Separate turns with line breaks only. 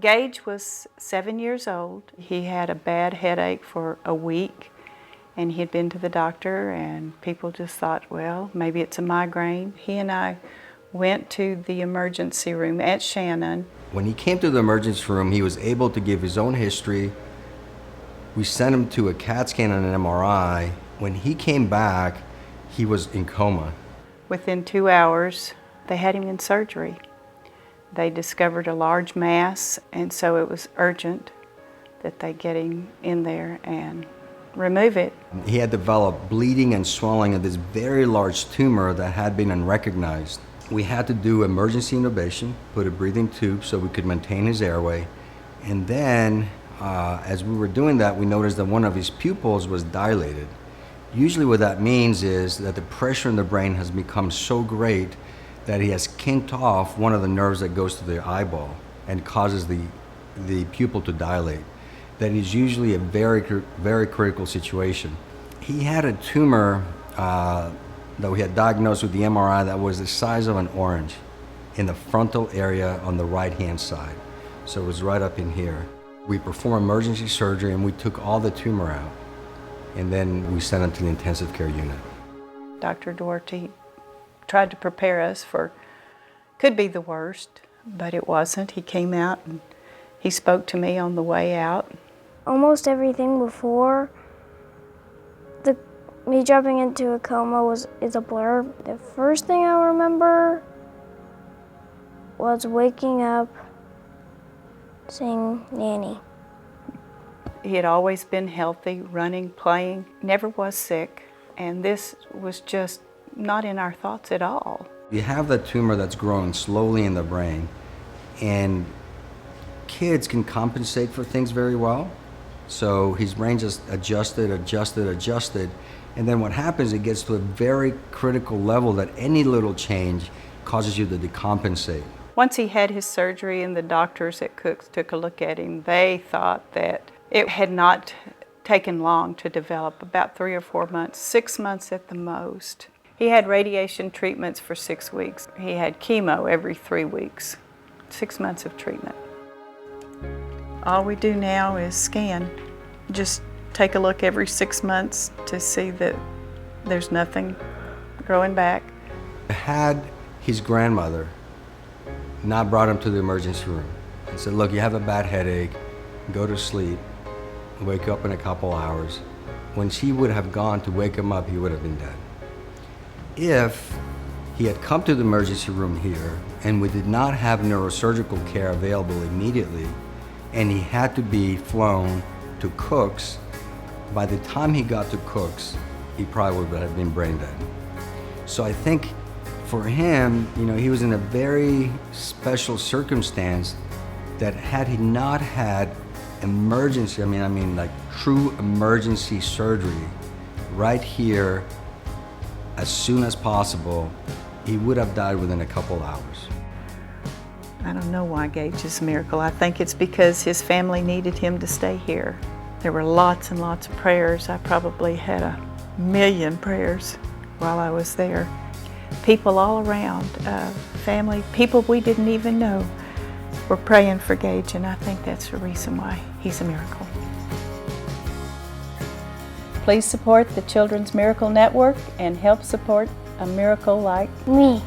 Gage was 7 years old. He had a bad headache for a week, and he had been to the doctor, and people just thought, well, maybe it's a migraine. He and I went to the emergency room at Shannon.
When he came to the emergency room, he was able to give his own history. We sent him to a CAT scan and an MRI. When he came back, he was in coma.
Within 2 hours, they had him in surgery. They discovered a large mass, and so it was urgent that they get him in there and remove it.
He had developed bleeding and swelling of this very large tumor that had been unrecognized. We had to do emergency intubation, put a breathing tube so we could maintain his airway. And then, as we were doing that, we noticed that one of his pupils was dilated. Usually what that means is that the pressure in the brain has become so great that he has kinked off one of the nerves that goes to the eyeball and causes the pupil to dilate. That is usually a very critical situation. He had a tumor that we had diagnosed with the MRI that was the size of an orange in the frontal area on the right-hand side. So it was right up in here. We performed emergency surgery and we took all the tumor out. And then we sent him to the intensive care unit.
Dr. Duarte tried to prepare us for, could be the worst, but it wasn't. He came out and he spoke to me on the way out.
Almost everything before me dropping into a coma is a blur. The first thing I remember was waking up, seeing Nanny.
He had always been healthy, running, playing, never was sick, and this was just not in our thoughts at all.
You have that tumor that's growing slowly in the brain, and kids can compensate for things very well. So his brain just adjusted, and then what happens, it gets to a very critical level that any little change causes you to decompensate.
Once he had his surgery and the doctors at Cook's took a look at him, they thought that it had not taken long to develop, about 3 or 4 months, 6 months at the most. He had radiation treatments for 6 weeks. He had chemo every 3 weeks, 6 months of treatment. All we do now is scan. Just take a look every 6 months to see that there's nothing growing back.
Had his grandmother not brought him to the emergency room and said, look, you have a bad headache, go to sleep, wake up in a couple hours. When she would have gone to wake him up, he would have been dead. If he had come to the emergency room here and we did not have neurosurgical care available immediately, and he had to be flown to Cook's, by the time he got to Cook's, he probably would have been brain dead. So I think for him, he was in a very special circumstance that had he not had emergency, like true emergency surgery right here as soon as possible, he would have died within a couple hours.
I don't know why Gage is a miracle. I think it's because his family needed him to stay here. There were lots and lots of prayers. I probably had 1,000,000 prayers while I was there. People all around, family, people we didn't even know, were praying for Gage, and I think that's the reason why he's a miracle. Please support the Children's Miracle Network and help support a miracle like
Me.